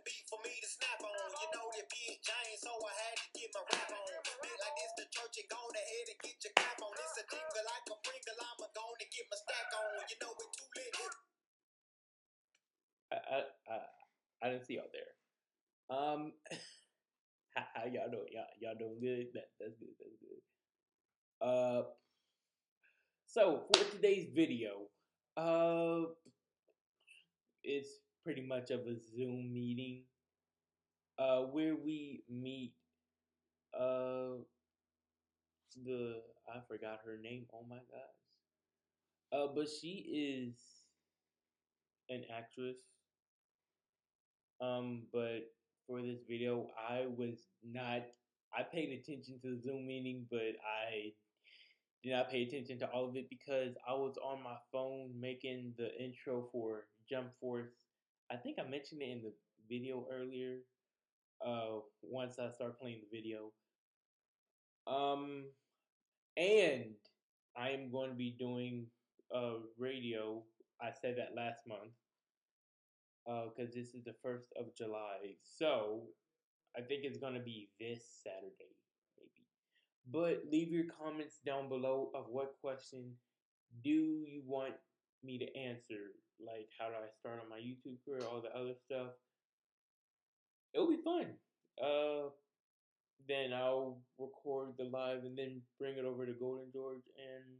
beat for me to snap on. You know the big giant, so I had to get my rap on. Make like this the church and go ahead and get your cap on. It's a jingle like a Pringle, I'm gonna get my stack on. You know it too lit. I didn't see y'all there. How y'all doing? Y'all doing good? That's good. That's good. So for today's video, it's pretty much of a Zoom meeting, where we meet, I forgot her name. Oh my gosh. But she is an actress. But for this video, I paid attention to the Zoom meeting, but I did not pay attention to all of it because I was on my phone making the intro for Jump Force. I think I mentioned it in the video earlier. Once I start playing the video. And I am going to be doing radio. I said that last month. Because this is the 1st of July. So I think it's going to be this Saturday, maybe. But leave your comments down below of what question do you want me to answer. Like, how do I start on my YouTube career, all the other stuff. It'll be fun. Then I'll record the live and then bring it over to Golden George and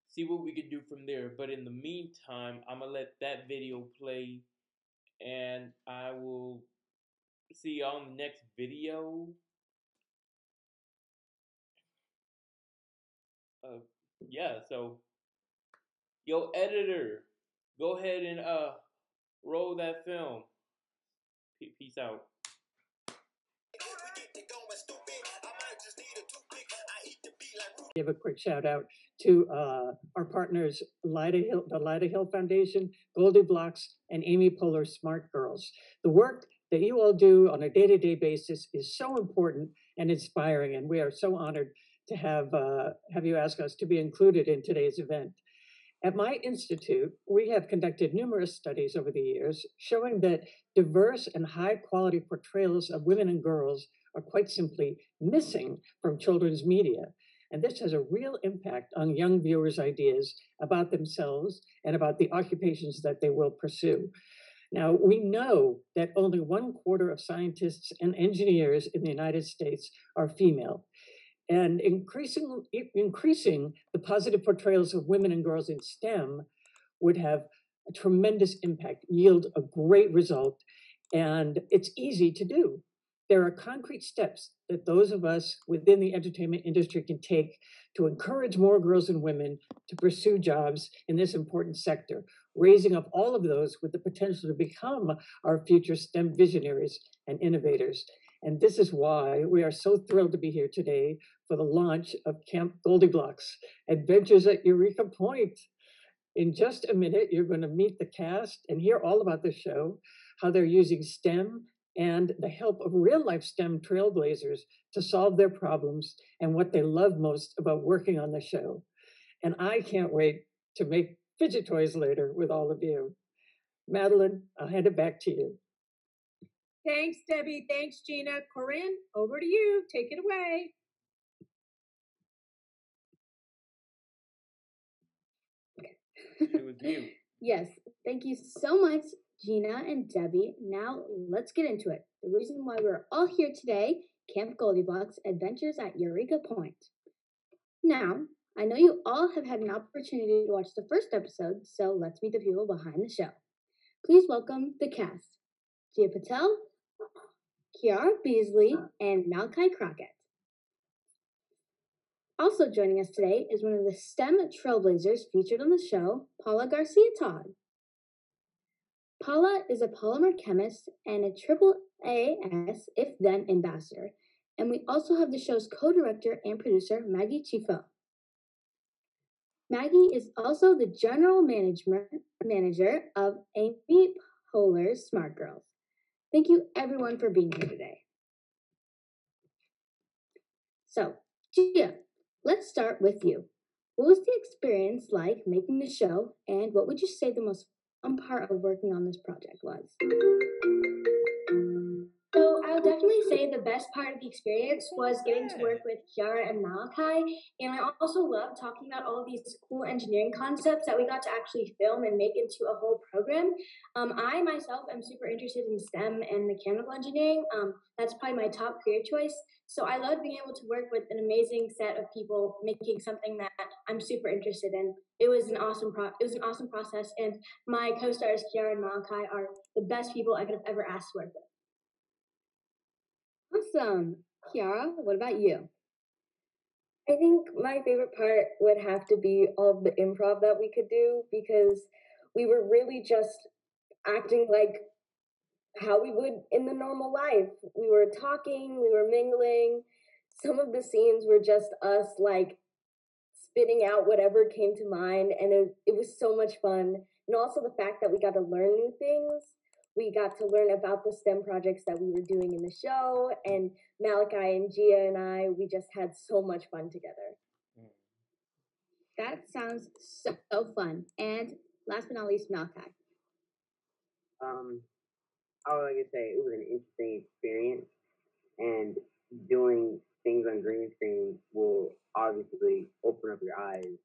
see what we could do from there. But in the meantime, I'm going to let that video play, and I will see y'all in the next video. Yeah, so, yo, editor, go ahead and roll that film. Peace out. Give a quick shout out to our partners, the Lida Hill Foundation, Goldie Blocks, and Amy Poehler Smart Girls. The work that you all do on a day-to-day basis is so important and inspiring, and we are so honored to have you ask us to be included in today's event. At my institute, we have conducted numerous studies over the years showing that diverse and high-quality portrayals of women and girls are quite simply missing from children's media. And this has a real impact on young viewers' ideas about themselves and about the occupations that they will pursue. Now, we know that only 1/4 of scientists and engineers in the United States are female. And increasing the positive portrayals of women and girls in STEM would have a tremendous impact, yield a great result, and it's easy to do. There are concrete steps that those of us within the entertainment industry can take to encourage more girls and women to pursue jobs in this important sector, raising up all of those with the potential to become our future STEM visionaries and innovators. And this is why we are so thrilled to be here today for the launch of Camp Goldilocks, Adventures at Eureka Point. In just a minute, you're going to meet the cast and hear all about the show, how they're using STEM and the help of real-life STEM trailblazers to solve their problems and what they love most about working on the show. And I can't wait to make fidget toys later with all of you. Madeline, I'll hand it back to you. Thanks, Debbie. Thanks, Gina. Corinne, over to you. Take it away. It was you. Yes, thank you so much, Gina and Debbie. Now let's get into it. The reason why we're all here today, Camp Goldilocks, Adventures at Eureka Point. Now, I know you all have had an opportunity to watch the first episode, so let's meet the people behind the show. Please welcome the cast. Jia Patel, Kiara Beasley, and Malachi Crockett. Also joining us today is one of the STEM trailblazers featured on the show, Paula Garcia Todd. Paula is a polymer chemist and a AAAS If Then ambassador, and we also have the show's co-director and producer, Maggie Chifo. Maggie is also the general manager of Amy Poehler's Smart Girls. Thank you everyone for being here today. So, Gia, let's start with you. What was the experience like making the show, and what would you say the most fun part of working on this project was? definitely say the best part of the experience was getting to work with Kiara and Malachi. And I also love talking about all of these cool engineering concepts that we got to actually film and make into a whole program. I myself am super interested in STEM and mechanical engineering. That's probably my top career choice. So I love being able to work with an amazing set of people making something that I'm super interested in. It was an awesome process, and my co-stars Kiara and Malachi are the best people I could have ever asked to work with. Awesome. Kiara, what about you? I think my favorite part would have to be all of the improv that we could do because we were really just acting like how we would in the normal life. We were talking, we were mingling. Some of the scenes were just us like spitting out whatever came to mind, and it was so much fun. And also the fact that we got to learn new things. We got to learn about the STEM projects that we were doing in the show, and Malachi and Gia and I, we just had so much fun together. That sounds so fun. And last but not least, Malachi. I would like to say it was an interesting experience, and doing things on green screen will obviously open up your eyes,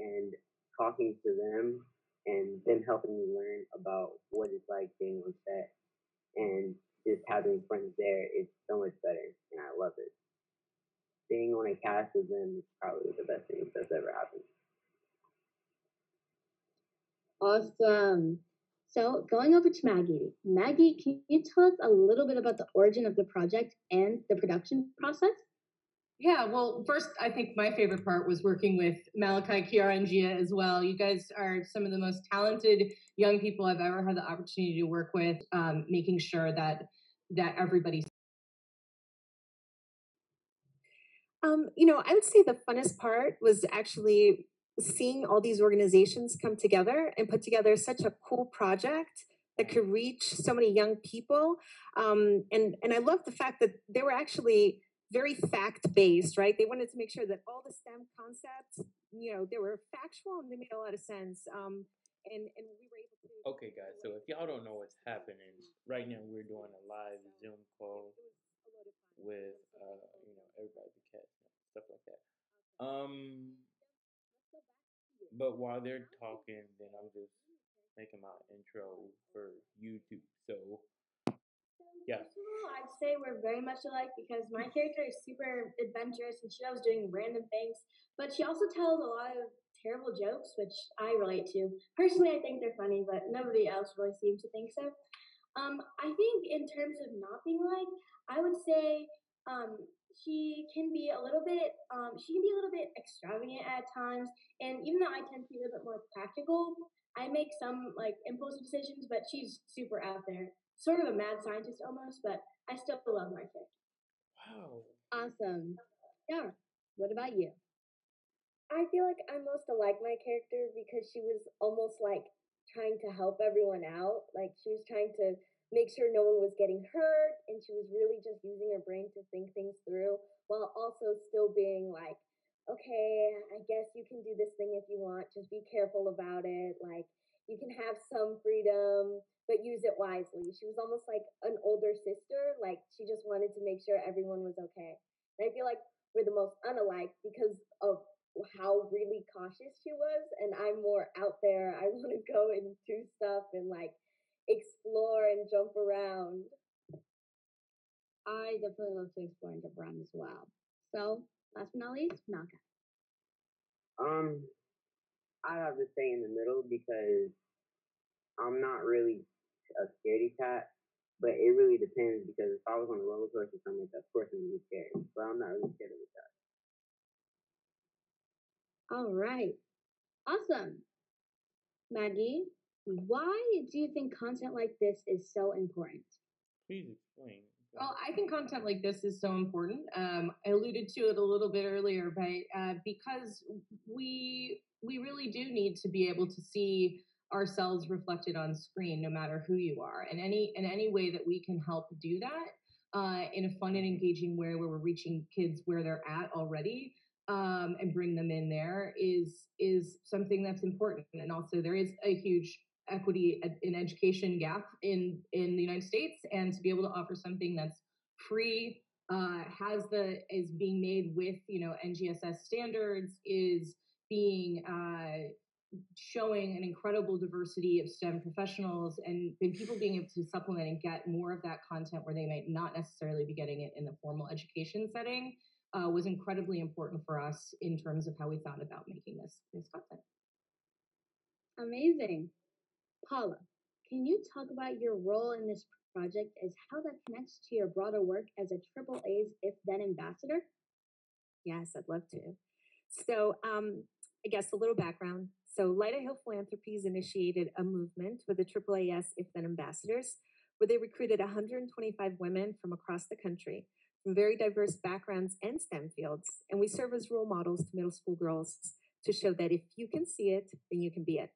and talking to them and them helping you learn about what it's like being on set and just having friends there, it's so much better, and I love it. Being on a cast with them is probably the best thing that's ever happened. Awesome. So going over to Maggie. Maggie, can you tell us a little bit about the origin of the project and the production process? Yeah, well, first, I think my favorite part was working with Malachi, Kiara, and Gia as well. You guys are some of the most talented young people I've ever had the opportunity to work with, making sure that everybody's. I would say the funnest part was actually seeing all these organizations come together and put together such a cool project that could reach so many young people. And I love the fact that they were actually very fact-based, right? They wanted to make sure that all the STEM concepts, they were factual and they made a lot of sense. And we were able to. Okay, guys. So if y'all don't know what's happening right now, we're doing a live Zoom call with everybody, the cats, stuff like that. But while they're talking, then I'm just making my intro for YouTube. So yeah. First of all, I'd say we're very much alike because my character is super adventurous and she loves doing random things, but she also tells a lot of terrible jokes, which I relate to. Personally, I think they're funny, but nobody else really seems to think so. I think in terms of not being like, I would say she can be a little bit extravagant at times, and even though I tend to be a little bit more practical, I make some like impulsive decisions, but she's super out there, sort of a mad scientist almost, but I still love my kid. Wow. Awesome. Yeah. What about you? I feel like I most like my character because she was almost like trying to help everyone out. Like she was trying to make sure no one was getting hurt, and she was really just using her brain to think things through while also still being like, okay, I guess you can do this thing if you want. Just be careful about it. Like you can have some freedom, but use it wisely. She was almost like an older sister. Like she just wanted to make sure everyone was okay. And I feel like we're the most unalike because of how really cautious she was, and I'm more out there. I want to go and do stuff and like explore and jump around. I definitely love to explore and jump around as well. So, last but not least, Malka. I have to stay in the middle because I'm not really a scaredy cat, but it really depends because if I was on a roller coaster or something, of course I'm really scared, but I'm not really scared of the dark. All right. Awesome. Maggie, why do you think content like this is so important? Please explain. Well, I think content like this is so important. I alluded to it a little bit earlier, but because we really do need to be able to see ourselves reflected on screen, no matter who you are, and any way that we can help do that in a fun and engaging way, where we're reaching kids where they're at already, and bring them in there is something that's important. And also, there is a huge equity in education gap in the United States, and to be able to offer something that's free, is being made with, NGSS standards, is being showing an incredible diversity of STEM professionals, and people being able to supplement and get more of that content where they might not necessarily be getting it in the formal education setting, was incredibly important for us in terms of how we thought about making this content. Amazing. Paula, can you talk about your role in this project as how that connects to your broader work as a AAA's If Then ambassador? Yes, I'd love to. So, I guess a little background. So, Lyda Hill Philanthropies initiated a movement with the AAAS If Then ambassadors, where they recruited 125 women from across the country, from very diverse backgrounds and STEM fields. And we serve as role models to middle school girls to show that if you can see it, then you can be it.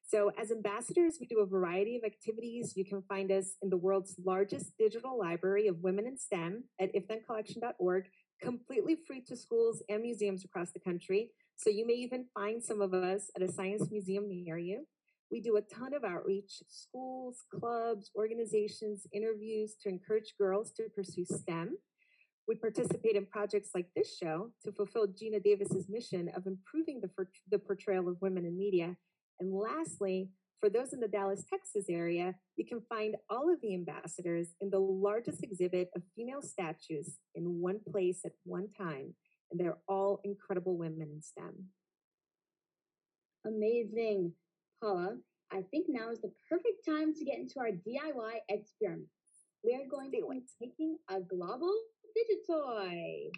So as ambassadors, we do a variety of activities. You can find us in the world's largest digital library of women in STEM at ifthencollection.org, completely free to schools and museums across the country. So you may even find some of us at a science museum near you. We do a ton of outreach, schools, clubs, organizations, interviews to encourage girls to pursue STEM. We participate in projects like this show to fulfill Gina Davis's mission of improving the portrayal of women in media. And lastly, for those in the Dallas, Texas area, you can find all of the ambassadors in the largest exhibit of female statues in one place at one time. And they're all incredible women in STEM. Amazing. Paula, I think now is the perfect time to get into our DIY experiment. We are going to be taking a global Digitoy.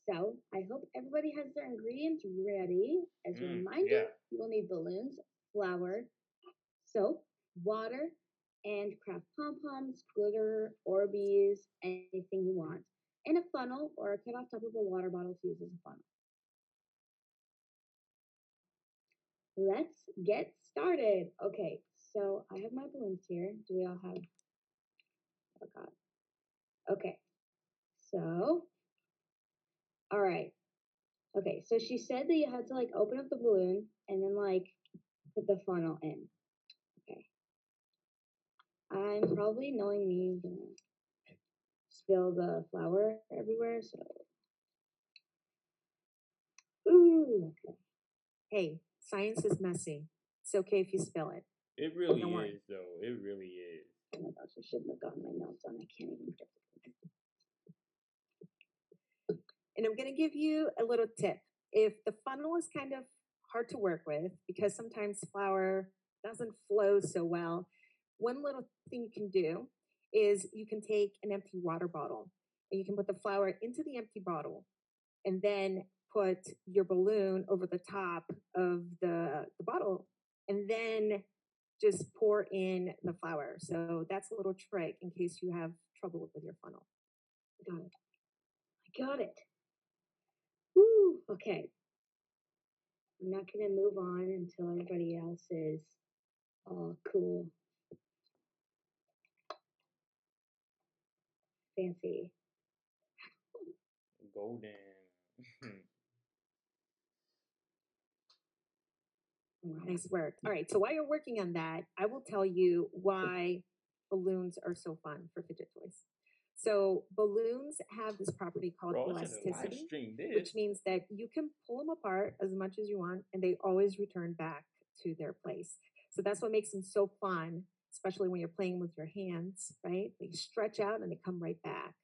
So I hope everybody has their ingredients ready. As a reminder, you will need balloons, flour, soap, water, and craft pom-poms, glitter, Orbeez, anything you want, and a funnel or a cut off top of a water bottle to use as a funnel. Let's get started. Okay, so I have my balloons here. Do we all have? Oh God. Okay, so, all right. Okay, so she said that you had to open up the balloon and then put the funnel in. Okay. I'm probably, knowing me, gonna spill the flour everywhere, so. Ooh, okay. Hey, science is messy. It's okay if you spill it. It really is, though. It really is. Oh my gosh, I shouldn't have gotten my notes on. I can't even get it. And I'm going to give you a little tip. If the funnel is kind of hard to work with because sometimes flour doesn't flow so well, one little thing you can do is you can take an empty water bottle and you can put the flour into the empty bottle and then put your balloon over the top of the bottle and then just pour in the flour. So that's a little trick in case you have trouble with your funnel. Got it. I got it. Woo, okay. I'm not going to move on until everybody else is all cool. Fancy. Golden. Nice work. All right, so while you're working on that, I will tell you why balloons are so fun for fidget toys. So balloons have this property called elasticity, which means that you can pull them apart as much as you want, and they always return back to their place. So that's what makes them so fun, especially when you're playing with your hands, right? They stretch out and they come right back.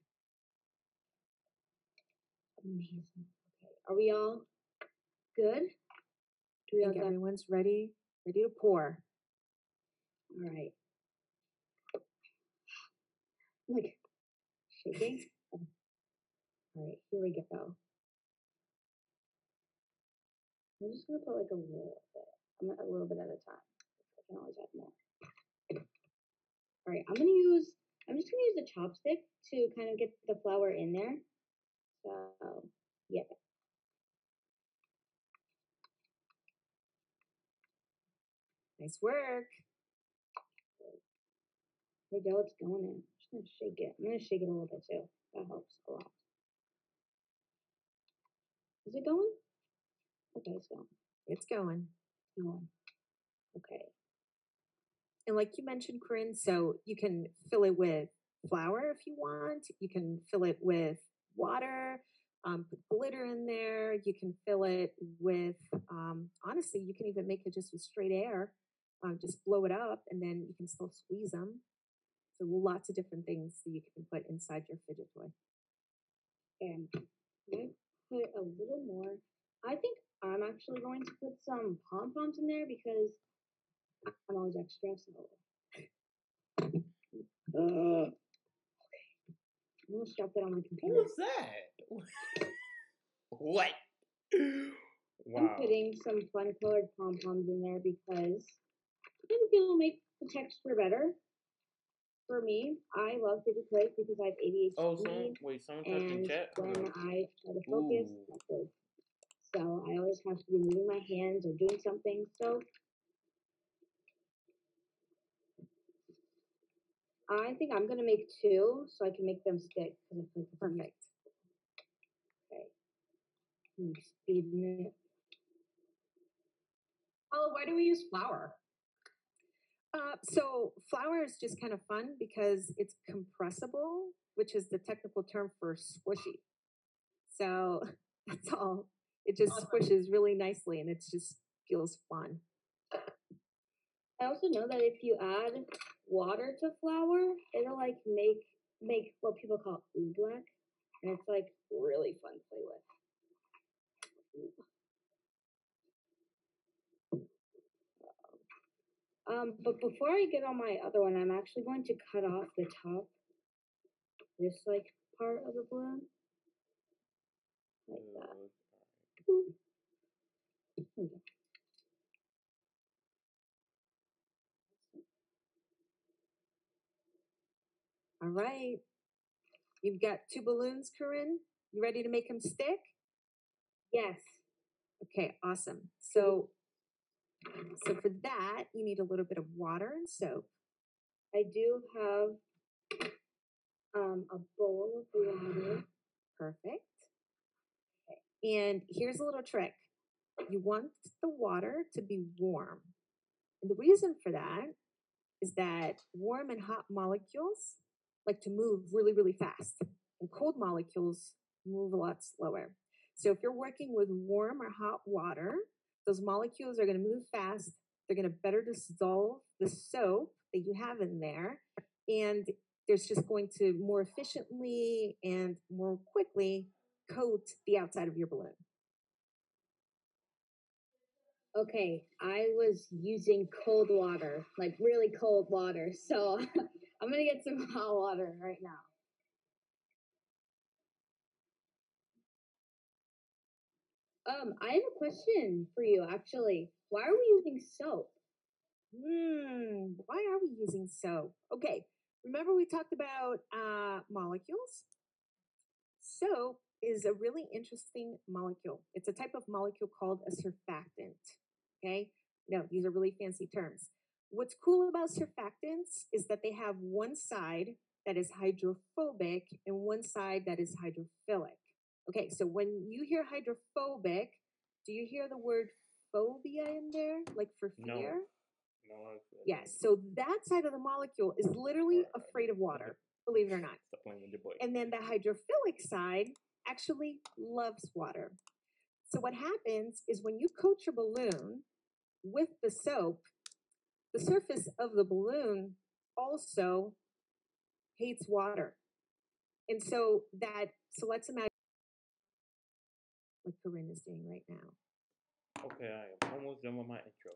Amazing. Okay, are we all good? I think everyone's ready to pour. All right. Like shaking. All right, here we go. I'm just gonna put a little bit. A little bit at a time. I can always add more. All right, I'm just gonna use the chopstick to kind of get the flour in there. So yeah. Nice work. There we go, it's going in. I'm just gonna shake it. I'm gonna shake it a little bit too. That helps a lot. Is it going? Okay, it's going. It's going. It's going. Okay. And like you mentioned, Corinne, so you can fill it with flour if you want. You can fill it with water, put glitter in there. You can fill it with, honestly, you can even make it just with straight air. Just blow it up and then you can still squeeze them. So lots of different things that you can put inside your fidget toy. And I put a little more. I think I'm actually going to put some pom-poms in there because I'm always extra, so. Okay. I'm gonna stop it on my computer. What was that? What? Wow. I'm putting some fun colored pom-poms in there because I think it will make the texture better. For me, I love fidget toys because I have ADHD. Oh, someone typed in and chat. when I try to focus, Ooh. that's good. So I always have to be moving my hands or doing something. So I think I'm gonna make 2 so I can make them stick. Perfect. Okay. Speeding it. Oh, why do we use flour? So flour is just kind of fun because it's compressible, which is the technical term for squishy. So that's all. It just squishes really nicely and it just feels fun. I also know that if you add water to flour, it'll like make what people call oobleck, and it's like really fun to play with. But before I get on my other one, I'm actually going to cut off the top, this like part of the balloon, like that. There we go. All right. You've got 2 balloons, Corinne. You ready to make them stick? Yes. Okay, awesome. So for that, you need a little bit of water and soap. I do have a bowl of water. Perfect. And here's a little trick. You want the water to be warm. And the reason for that is that warm and hot molecules like to move really, really fast. And cold molecules move a lot slower. So if you're working with warm or hot water, those molecules are going to move fast. They're going to better dissolve the soap that you have in there. And there's just going to more efficiently and more quickly coat the outside of your balloon. Okay, I was using cold water, like really cold water. So I'm gonna get some hot water right now. I have a question for you actually. Why are we using soap? Why are we using soap? Okay, remember we talked about molecules? Soap is a really interesting molecule. It's a type of molecule called a surfactant. Okay, no, these are really fancy terms. What's cool about surfactants is that they have one side that is hydrophobic and one side that is hydrophilic. Okay, so when you hear hydrophobic, do you hear the word phobia in there, like for fear? No. Yes, so that side of the molecule is literally afraid of water, believe it or not. Stop playing with your boy. And then the hydrophilic side actually loves water. So what happens is when you coat your balloon with the soap, the surface of the balloon also hates water. And so let's imagine what Corinne is doing right now. Okay, I am almost done with my intro.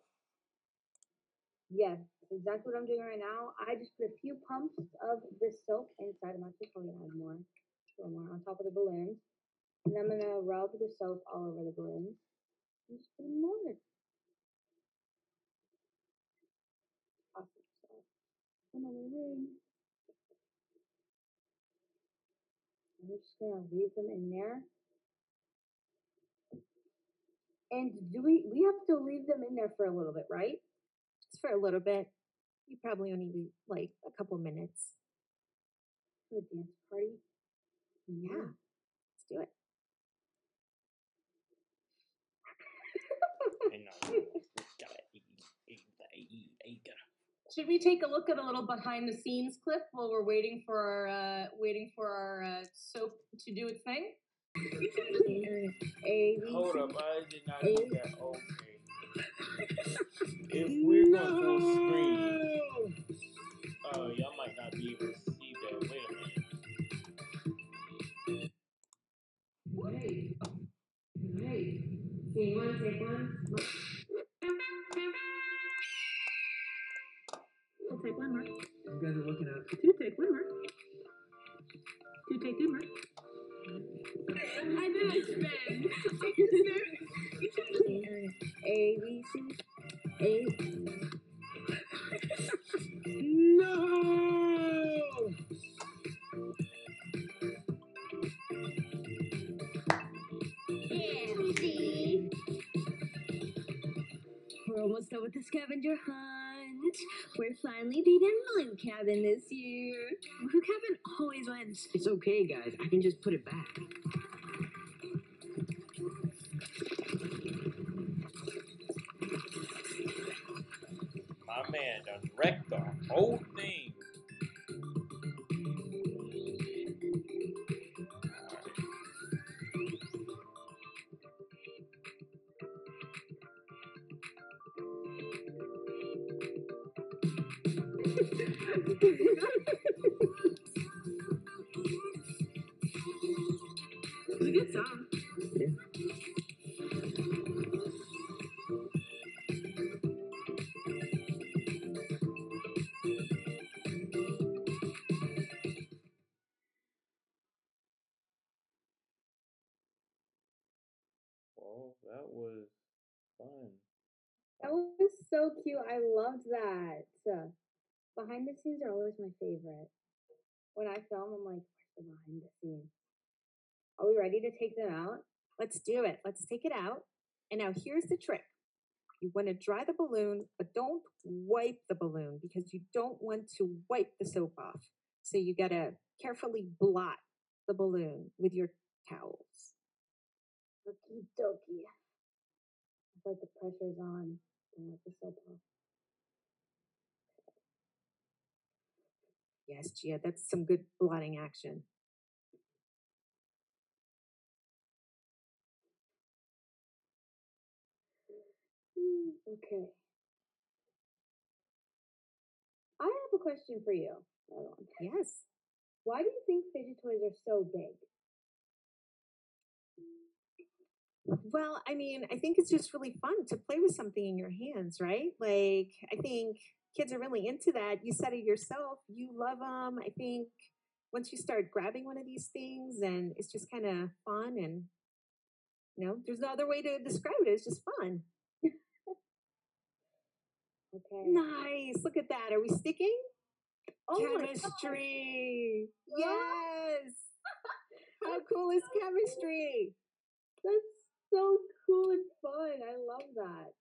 Yes, exactly what I'm doing right now. I just put a few pumps of this soap inside. I'm actually probably gonna add more on top of the balloons. And I'm gonna rub the soap all over the balloons. And just put more. Awesome. So, come on, ring. I'm just gonna leave them in there. And do we have to leave them in there for a little bit, right? Just for a little bit. You probably only need like a couple minutes. For a dance party? Yeah, let's do it. Should we take a look at a little behind the scenes clip while we're waiting for our soap to do its thing? Hold up, I did not do that. Okay. If we're going full screen, y'all might not be able to see that. Wait a minute. Hey, take one. I'll take one more. You guys are looking at. Two, take one more. Two, take two more. I didn't spin. A, B, C, A. No! We're almost done with the scavenger hunt. We're finally beating Blue Cabin this year. Blue Cabin always wins. It's okay, guys. I can just put it back. My man done wrecked the whole thing. It's a good song. Yeah. Well, that was fun. That was so cute. I loved that. Behind the scenes are always my favorite. When I film, I'm like, where's the behind the scenes? Are we ready to take them out? Let's do it. Let's take it out. And now here's the trick. You want to dry the balloon, but don't wipe the balloon because you don't want to wipe the soap off. So you got to carefully blot the balloon with your towels. Okie dokie. But the pressure's on. Don't let the soap off. Yes, Gia, that's some good blotting action. Okay. I have a question for you. Yes. Why do you think fidget toys are so big? Well, I mean, I think it's just really fun to play with something in your hands, right? Like, I think kids are really into that. You said it yourself. You love them. I think once you start grabbing one of these things and it's just kind of fun and, there's no other way to describe it. It's just fun. Okay. Nice. Look at that. Are we sticking? Oh Chemistry. Yes. How cool is chemistry? That's so cool and fun. I love that.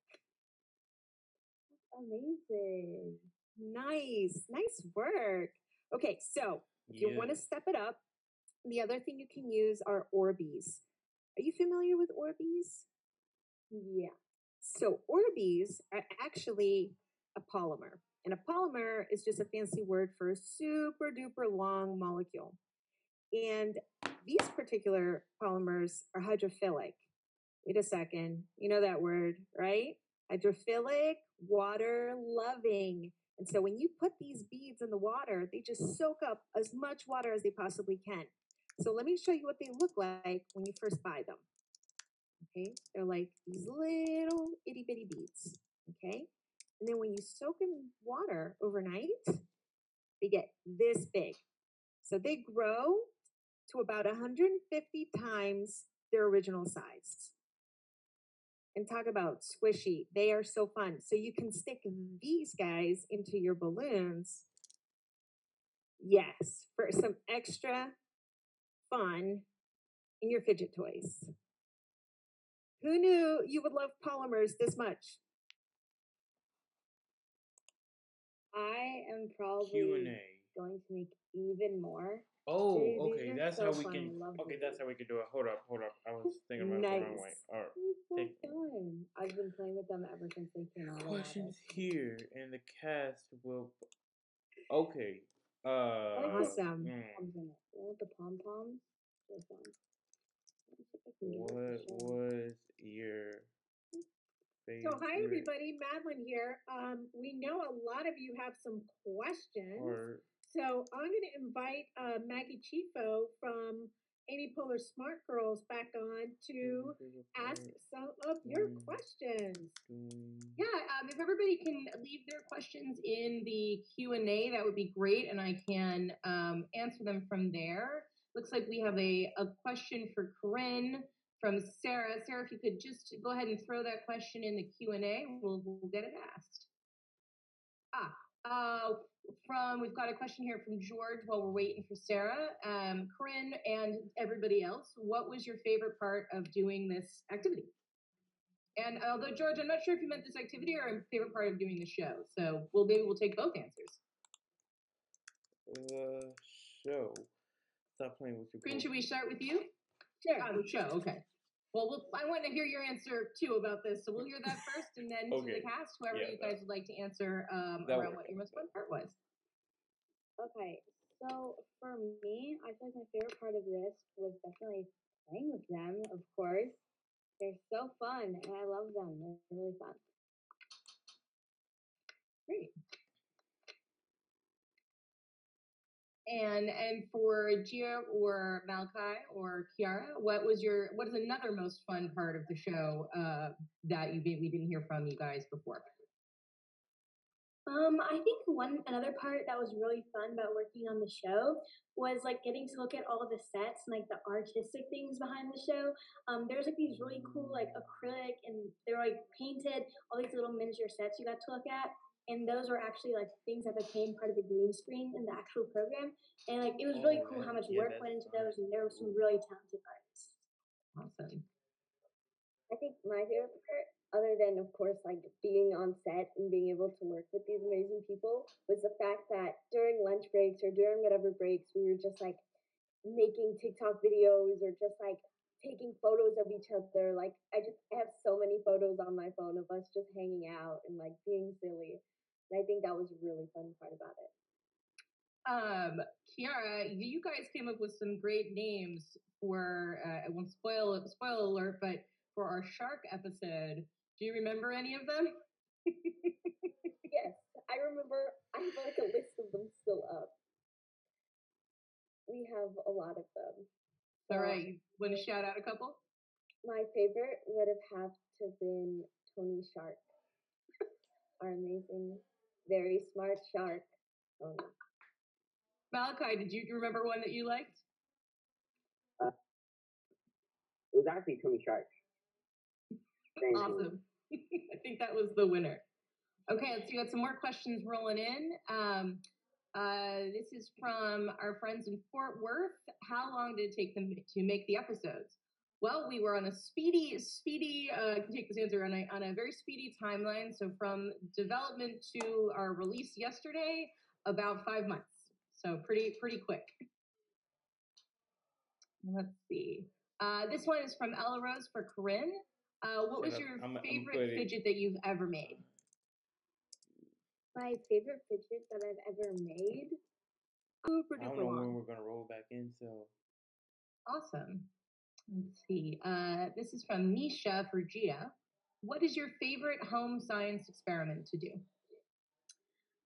That's amazing. Nice. Nice work. Okay, so if you want to step it up, the other thing you can use are Orbeez. Are you familiar with Orbeez? Yeah. So Orbeez are actually a polymer. And a polymer is just a fancy word for a super duper long molecule. And these particular polymers are hydrophilic. Wait a second. You know that word, right? Hydrophilic, water loving. And so when you put these beads in the water, they just soak up as much water as they possibly can. So let me show you what they look like when you first buy them. Okay, they're like these little itty bitty beads. Okay, and then when you soak in water overnight, they get this big. So they grow to about 150 times their original size. And talk about squishy. They are so fun. So you can stick these guys into your balloons. Yes, for some extra fun in your fidget toys. Who knew you would love polymers this much? I am probably Q&A. going to make even more. Oh, These okay. are That's so how we fun. can. I love Okay, these. that's how we can do it. Hold up. I was thinking about it the wrong way. Nice. All right. These are Take fun. I've been playing with them ever since they came out. questions here, and the cast will. Okay. I like the Awesome. pom-poms in it. I like the pom-poms. They're fun. Let me see if I can get What it to show. was your favorite? So hi everybody, Madeline here. We know a lot of you have some questions. Or So I'm going to invite Maggie Chifo from Amy Poehler Smart Girls back on to ask some of your questions. Yeah, if everybody can leave their questions in the Q&A, that would be great, and I can answer them from there. Looks like we have a question for Corinne from Sarah. Sarah, if you could just go ahead and throw that question in the Q&A, we'll get it asked. We've got a question here from George while we're waiting for Sarah. Corinne and everybody else, what was your favorite part of doing this activity? And although George, I'm not sure if you meant this activity or a favorite part of doing the show, so maybe we'll take both answers. Show. Stop playing with your. Corinne, should we start with you? Sure. The show, okay. Well, I want to hear your answer too about this, so we'll hear that first, and then to the cast, whoever you guys would like to answer around what your most fun part was. Okay, so for me, I feel like my favorite part of this was definitely playing with them, of course. They're so fun, and I love them. They're really fun. Great. And for Gia or Malachi or Kiara, what is another most fun part of the show that we didn't hear from you guys before? I think another part that was really fun about working on the show was like getting to look at all of the sets and like the artistic things behind the show. There's like these really cool like acrylic and they're like painted, all these little miniature sets you got to look at. And those were actually like things that became part of the green screen in the actual program. And like it was really cool how much work went into those, and there were some really talented artists. Awesome. I think my favorite part, other than of course like being on set and being able to work with these amazing people, was the fact that during lunch breaks or during whatever breaks, we were just like making TikTok videos or just like taking photos of each other. Like I have so many photos on my phone of us just hanging out and like being silly. And I think that was a really fun part about it. Kiara, you guys came up with some great names for I won't spoil alert, but for our shark episode. Do you remember any of them? Yes, I remember. I have like a list of them still up. We have a lot of them. All right, you want to shout out a couple? My favorite would have to been Tony Shark. Our amazing, very smart shark, Tony. Malachi, did you remember one that you liked? It was actually Tony Shark. Awesome. I think that was the winner. Okay, let's see. We got some more questions rolling in. This is from our friends in Fort Worth. How long did it take them to make the episodes? Well, we were on a speedy, I can take this answer on a very speedy timeline. So from development to our release yesterday, about 5 months. So pretty quick. Let's see. This one is from Ella Rose for Corinne. What was your favorite fidget that you've ever made? My favorite fidget that I've ever made? I don't know when we're gonna roll back in, so. Awesome. Let's see. This is from Nisha for Gia. What is your favorite home science experiment to do?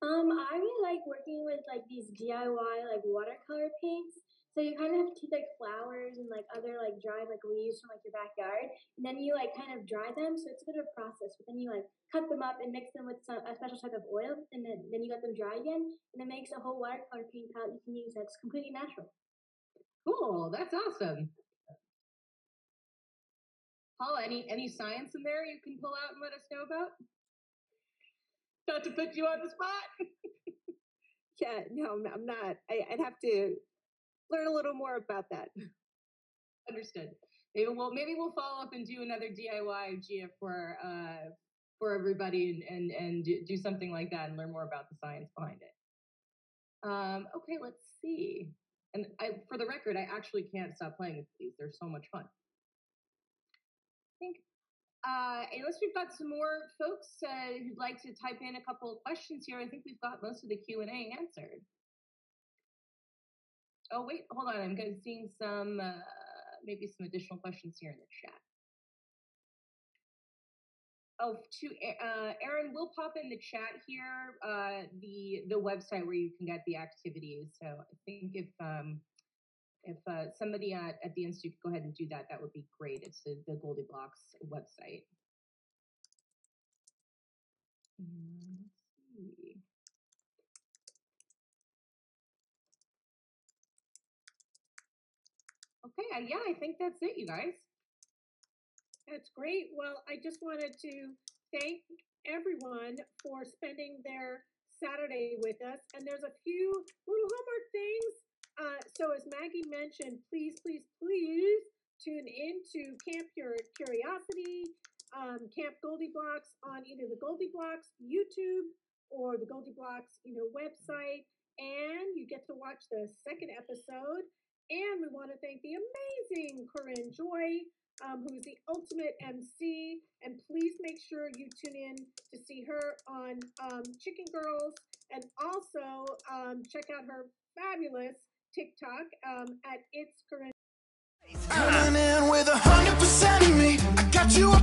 I really like working with like these DIY like watercolor paints. So you kind of have to take like flowers and like other like dried like leaves from like your backyard, and then you like kind of dry them. So it's a bit of a process. But then you like cut them up and mix them with a special type of oil, and then you let them dry again, and it makes a whole watercolor paint palette you can use that's completely natural. Cool. That's awesome. Paul, any science in there you can pull out and let us know about? Not to put you on the spot. Yeah, no, I'm not. I'd have to learn a little more about that. Understood. Maybe we'll follow up and do another DIY Gia for everybody and do something like that and learn more about the science behind it. Okay, let's see. And for the record, I actually can't stop playing with these. They're so much fun. I think, unless we've got some more folks who'd like to type in a couple of questions here, I think we've got most of the Q&A answered. Oh, wait, hold on. I'm seeing some, maybe some additional questions here in the chat. Oh, Aaron, we'll pop in the chat here the website where you can get the activities. So I think if somebody at the Institute could go ahead and do that, that would be great. It's the Goldie Blocks website. Let's see. Okay, yeah, I think that's it, you guys. That's great. Well, I just wanted to thank everyone for spending their Saturday with us. And there's a few little homework things. So as Maggie mentioned, please, please, please tune into Camp Your Curiosity, Camp Goldie Blocks on either the Goldie Blocks YouTube or the Goldie Blocks, website. And you get to watch the second episode. And we want to thank the amazing Corinne Joy, who's the ultimate MC. And please make sure you tune in to see her on Chicken Girls, and also check out her fabulous TikTok at It's Corinne. Coming in with 100% of me. I got you